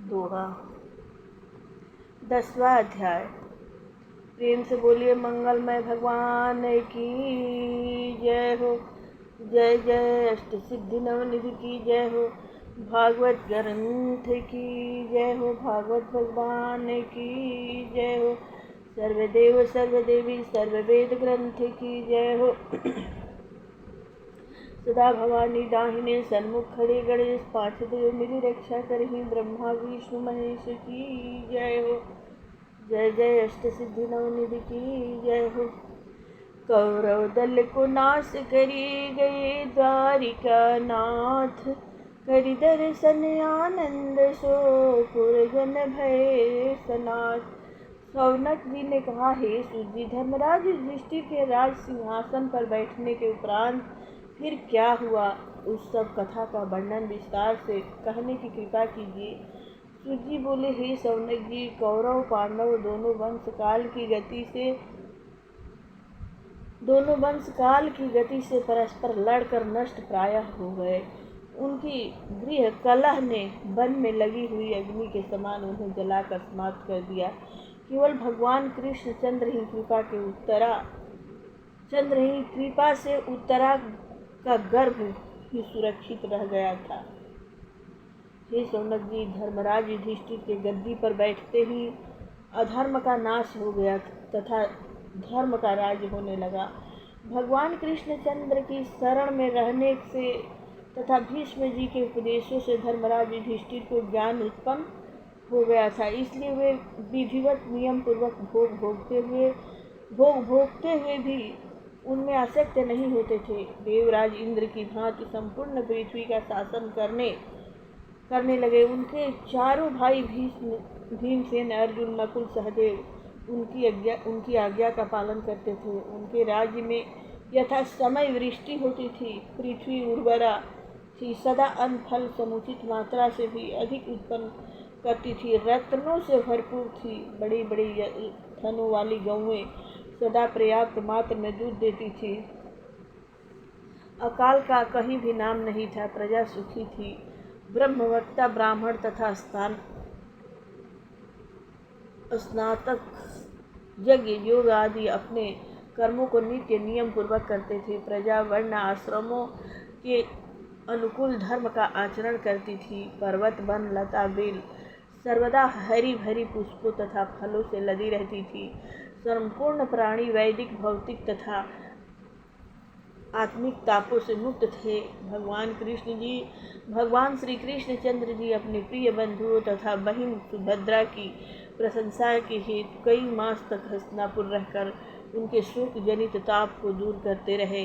दोहा 10वां अध्याय। प्रेम से बोलिए मंगलमय भगवान की जय हो। जय जय अष्ट सिद्धि नवनिधि की जय हो। भागवत ग्रंथ की जय हो। भागवत भगवान की जय हो। सर्वदेव सर्वदेवी सर्ववेद ग्रंथ की जय हो। सदा भवानी दाहिने सन्मुख खड़े गणेश पांच देव मेरी रक्षा करही ब्रह्मा विष्णु महेश की जय हो। जय जय अष्ट सिद्धि नवनिधि की जय हो। कौरव दल को नाश करी गए द्वारिका नाथ करि दर्शन आनंद सो पुरजन भय सनाथ। सौनक जी ने कहा, हे सूत जी, धर्मराज युधिष्ठिर के राज सिंहासन पर बैठने के उपरांत फिर क्या हुआ, उस सब कथा का वर्णन विस्तार से कहने की कृपा कीजिए। सूत जी बोले, हे सौनक जी, कौरव पांडव दोनों वंश काल की गति से परस्पर लड़कर नष्ट प्रायः हो गए। उनकी गृह कलह ने वन में लगी हुई अग्नि के समान उन्हें जलाकर समाप्त कर दिया। केवल भगवान कृष्णचंद्र ही कृपा से उत्तरा का गर्भ ही सुरक्षित रह गया था। हे सौनक जी, धर्मराज युधिष्ठिर के गद्दी पर बैठते ही अधर्म का नाश हो गया तथा धर्म का राज्य होने लगा। भगवान कृष्णचंद्र की शरण में रहने से तथा भीष्म जी के उपदेशों से धर्मराज युधिष्ठिर को ज्ञान उत्पन्न हो गया था। इसलिए वे विधिवत नियम पूर्वक भोग भोगते हुए भी उनमें आसक्त नहीं होते थे। देवराज इंद्र की भांति संपूर्ण पृथ्वी का शासन करने लगे। उनके चारों भाई भीमसेन, अर्जुन, नकुल, सहदेव उनकी आज्ञा का पालन करते थे। उनके राज्य में यथा समय वृष्टि होती थी, पृथ्वी उर्वरा थी, सदा अन्न फल समुचित मात्रा से भी अधिक उत्पन्न करती थी, रत्नों से भरपूर थी। बड़ी बड़ी थनों वाली गौएं सदा पर्याप्त मात्रा में दूध देती थी। अकाल का कहीं भी नाम नहीं था। प्रजा सुखी थी। ब्रह्मवक्ता ब्राह्मण तथा स्नातक यज्ञ योग आदि अपने कर्मों को नित्य नियम पूर्वक करते थे। प्रजा वर्ण आश्रमों के अनुकूल धर्म का आचरण करती थी। पर्वत वन लता बेल सर्वदा हरी भरी पुष्पों तथा फलों से लदी रहती थी। संपूर्ण प्राणी वैदिक भौतिक तथा आत्मिक तापों से मुक्त थे। भगवान श्री कृष्णचंद्र जी अपने प्रिय बंधुओं तथा बहिन सुभद्रा की प्रशंसा के हेतु कई मास तक हस्तिनापुर रहकर उनके शोक जनित ताप को दूर करते रहे।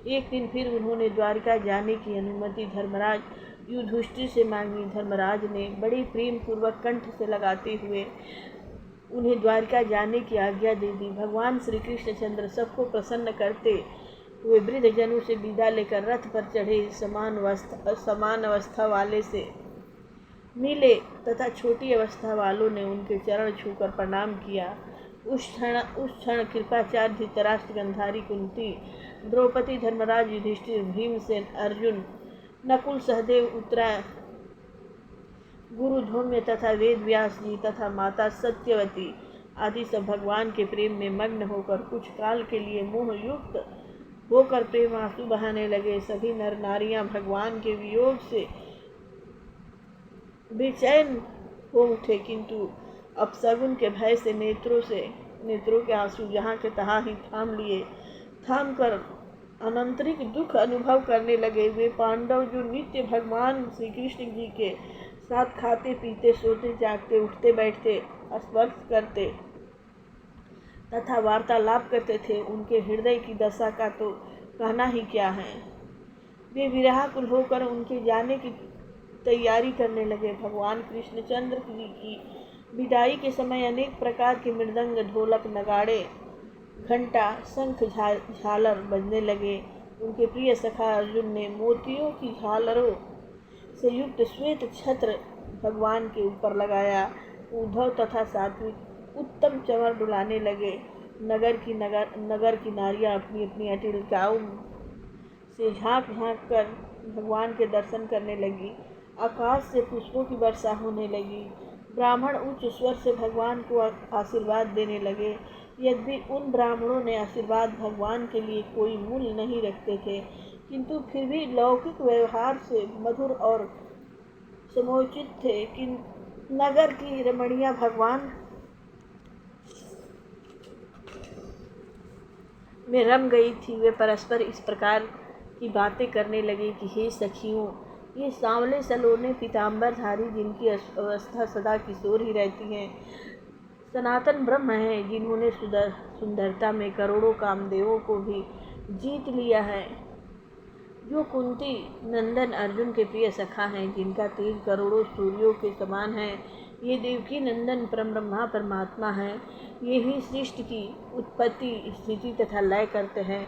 एक दिन फिर उन्होंने द्वारिका जाने की अनुमति धर्मराज युधिष्ठिर से मांगी। धर्मराज ने बड़े प्रेम पूर्वक कंठ से लगाते हुए उन्हें द्वारिका जाने की आज्ञा दे दी। भगवान श्री कृष्णचंद्र सबको प्रसन्न करते हुए वृद्ध जनों से विदा लेकर रथ पर चढ़े समान अवस्था वाले से मिले तथा छोटी अवस्था वालों ने उनके चरण छूकर प्रणाम किया। उस क्षण कृपाचार्य धृतराष्ट्र, गांधारी, कुंती, द्रौपदी, धर्मराज युधिष्ठिर, भीमसेन, अर्जुन, नकुल, सहदेव, उत्तरा, गुरु धौम्य तथा वेद व्यास जी तथा माता सत्यवती आदि सब भगवान के प्रेम में मग्न होकर कुछ काल के लिए मोह युक्त होकर प्रेम आंसू बहाने लगे। सभी नर नारियां भगवान के वियोग से बेचैन हो उठे, किंतु अपशगुन के भय से नेत्रों के आंसू जहाँ के तहाँ ही थाम कर अनंतरिक दुख अनुभव करने लगे। वे पांडव जो नित्य भगवान श्री कृष्ण जी के साथ खाते पीते सोते जागते उठते बैठते स्पर्श करते तथा वार्तालाप करते थे, उनके हृदय की दशा का तो कहना ही क्या है। वे विरहाकुल होकर उनके जाने की तैयारी करने लगे। भगवान कृष्णचंद्र जी की विदाई के समय अनेक प्रकार के मृदंग, ढोलक, नगाड़े, घंटा, शंख, झालर बजने लगे। उनके प्रिय सखा अर्जुन ने मोतियों की झालरों से युक्त श्वेत छत्र भगवान के ऊपर लगाया। उद्धव तथा सात्विक उत्तम चमर डुलाने लगे। नगर की नारियां अपनी अपनी अटिलताओं से झांक कर भगवान के दर्शन करने लगी। आकाश से पुष्पों की वर्षा होने लगी। ब्राह्मण उच्च स्वर से भगवान को आशीर्वाद देने लगे। यद्यपि उन ब्राह्मणों ने आशीर्वाद भगवान के लिए कोई मूल्य नहीं रखते थे, किंतु फिर भी लौकिक व्यवहार से मधुर और समोचित थे कि नगर की रमणियां भगवान में रम गई थी। वे परस्पर इस प्रकार की बातें करने लगे कि हे सखियों, ये सांवले सलोने पीताम्बरधारी जिनकी अवस्था सदा किशोर ही रहती है, सनातन ब्रह्म हैं, जिन्होंने सुंदरता में करोड़ों कामदेवों को भी जीत लिया है, जो कुंती नंदन अर्जुन के प्रिय सखा हैं, जिनका तेज करोड़ों सूर्यों के समान है, ये देवकी नंदन परब्रह्मा परमात्मा हैं, ये ही सृष्टि की उत्पत्ति स्थिति तथा लय करते हैं,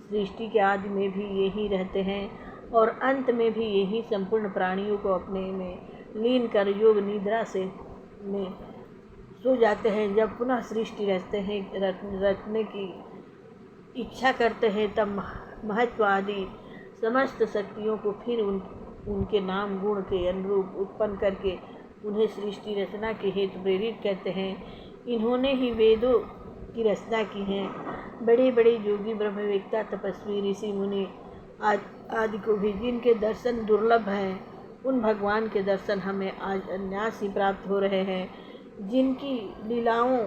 सृष्टि के आदि में भी ये ही रहते हैं और अंत में भी यही संपूर्ण प्राणियों को अपने में लीन कर योग निद्रा से में सो जाते हैं। जब पुनः सृष्टि रचने की इच्छा करते हैं, तब महत्व आदि समस्त शक्तियों को फिर उनके नाम गुण के अनुरूप उत्पन्न करके उन्हें सृष्टि रचना के हेतु प्रेरित करते हैं। इन्होंने ही वेदों की रचना की है। बड़े बड़े योगी ब्रह्मवेत्ता तपस्वी ऋषि मुनि आदि को भी जिनके दर्शन दुर्लभ हैं, उन भगवान के दर्शन हमें आज अनायास ही प्राप्त हो रहे हैं। जिनकी लीलाओं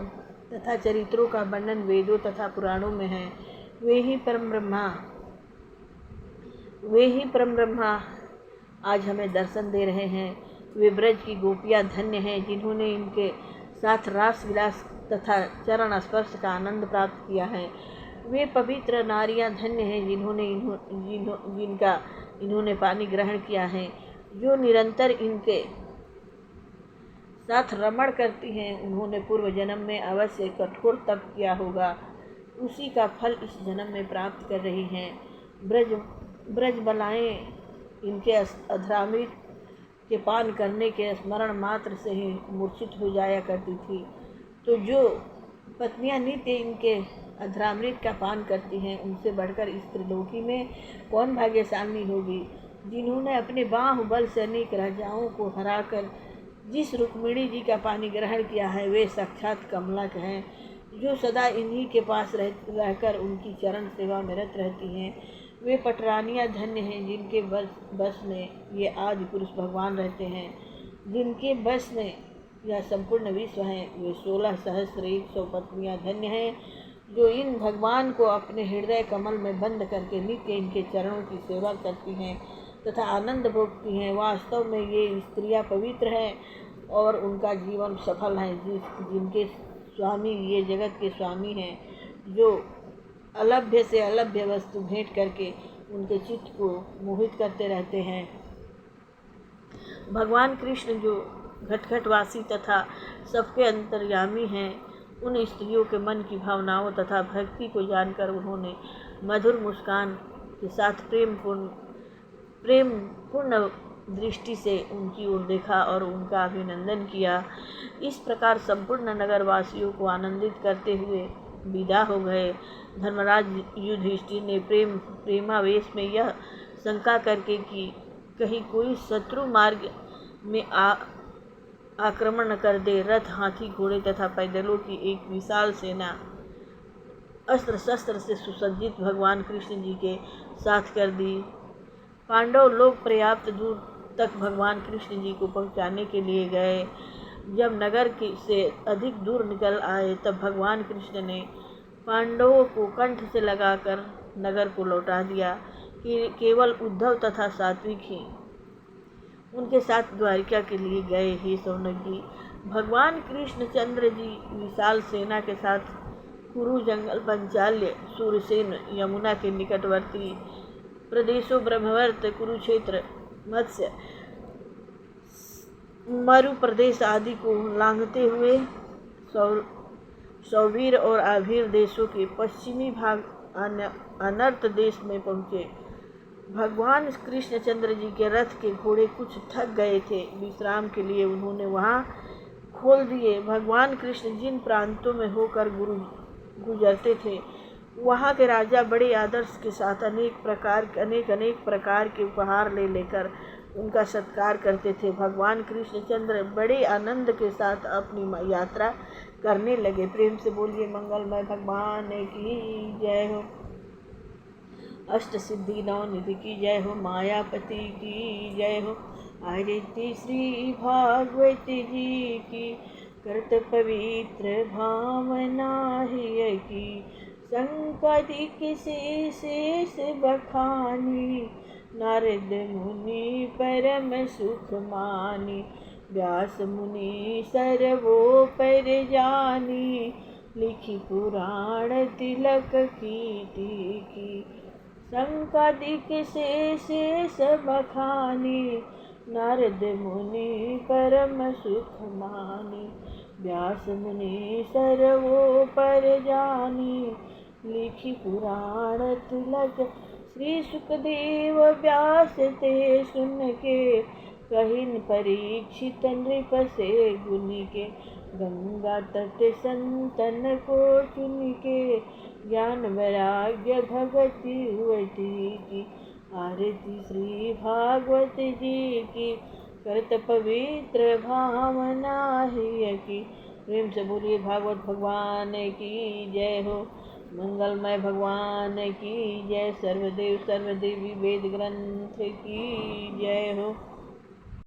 तथा चरित्रों का वर्णन वेदों तथा पुराणों में है, वे ही परम ब्रह्मा आज हमें दर्शन दे रहे हैं। वे ब्रज की गोपियाँ धन्य हैं, जिन्होंने इनके साथ रास विलास तथा चरण स्पर्श का आनंद प्राप्त किया है। वे पवित्र नारियां धन्य हैं, जिनका इन्होंने पानी ग्रहण किया है। जो निरंतर इनके साथ रमण करती हैं, उन्होंने पूर्व जन्म में अवश्य कठोर तप किया होगा, उसी का फल इस जन्म में प्राप्त कर रही हैं। ब्रज बलाएँ इनके अधरामृत के पान करने के स्मरण मात्र से ही मूर्छित हो जाया करती थी। तो जो पत्नियां नित्य इनके अधरामृत का पान करती हैं, उनसे बढ़कर इस त्रिलोकी में कौन भाग्यशाली होगी। जिन्होंने अपने बाहुबल से अनेक राजाओं को हराकर जिस रुक्मिणी जी का पानी ग्रहण किया है, वे साक्षात कमलक हैं, जो सदा इन्हीं के पास रहकर उनकी चरण सेवा में रत रहती हैं। वे पटरानियाँ धन्य हैं, जिनके बस में ये आदि पुरुष भगवान रहते हैं। जिनके बस में यह संपूर्ण विश्व है, वे 16,100 पत्नियाँ धन्य हैं, जो इन भगवान को अपने हृदय कमल में बंद करके नित्य इनके चरणों की सेवा करती हैं तथा आनंद भोगती हैं। वास्तव में ये स्त्रियाँ पवित्र हैं और उनका जीवन सफल है। जिनके स्वामी ये जगत के स्वामी हैं, जो अलभ्य से अलभ्य वस्तु भेंट करके उनके चित्त को मोहित करते रहते हैं। भगवान कृष्ण जो घटघटवासी तथा सबके अंतर्यामी हैं, उन स्त्रियों के मन की भावनाओं तथा भक्ति को जानकर उन्होंने मधुर मुस्कान के साथ प्रेम पूर्ण दृष्टि से उनकी ओर देखा और उनका अभिनंदन किया। इस प्रकार संपूर्ण नगरवासियों को आनंदित करते हुए विदा हो गए। धर्मराज युधिष्ठिर ने प्रेमावेश में यह शंका करके कि कहीं कोई शत्रु मार्ग में आक्रमण न कर दे, रथ हाथी घोड़े तथा पैदलों की एक विशाल सेना अस्त्र शस्त्र से सुसज्जित भगवान कृष्ण जी के साथ कर दी। पांडव लोग पर्याप्त दूर तक भगवान कृष्ण जी को पहुंचाने के लिए गए। जब नगर से अधिक दूर निकल आए, तब भगवान कृष्ण ने पांडवों को कंठ से लगाकर नगर को लौटा दिया कि केवल उद्धव तथा सात्विक ही उनके साथ द्वारिका के लिए गए। ही सौनक जी, भगवान कृष्णचंद्र जी विशाल सेना के साथ कुरु जंगल, पंचाल्य, सूरसेन, यमुना के निकटवर्ती प्रदेशों ब्रह्मवर्त, कुरुक्षेत्र, मत्स्य, मरु प्रदेश आदि को लांघते हुए सौवीर और आभीर देशों के पश्चिमी भाग अनर्त देश में पहुँचे। भगवान कृष्णचंद्र जी के रथ के घोड़े कुछ थक गए थे। विश्राम के लिए उन्होंने वहाँ खोल दिए। भगवान कृष्ण जिन प्रांतों में होकर गुजरते थे, वहाँ के राजा बड़े आदर्श के साथ अनेक प्रकार के उपहार लेकर उनका सत्कार करते थे। भगवान कृष्णचंद्र बड़े आनंद के साथ अपनी यात्रा करने लगे। प्रेम से बोलिए मंगलमय भगवान की जय हो। अष्ट सिद्धि नवनिधि की जय हो। मायापति की जय हो। आरती श्री भागवत जी की करत पवित्र भावना हिय की। संकदिक शेष बखानी नारद मुनि परम सुख मानी। व्यास मुनि सर्वोपर जानी लिखि पुराण तिलक की। संकदिक शेष बखानी नारद मुनि परम सुख मानी। व्यास मुनि सर्वोपर जानी लिखि पुराण तिलक। श्री सुखदेव व्यास ते सुन के कहिन परीक्षित नृप से गुन के। गंगा तट संतन को चुन के ज्ञान वैराग्य भगति हुवती की। आरती श्री भागवत जी की करत पवित्र भावना हिय की। प्रेम से बोलिए भागवत भगवान की जय हो। मंगलमय भगवान की जय। सर्वदेव सर्वदेवी वेद ग्रंथ की जय हो।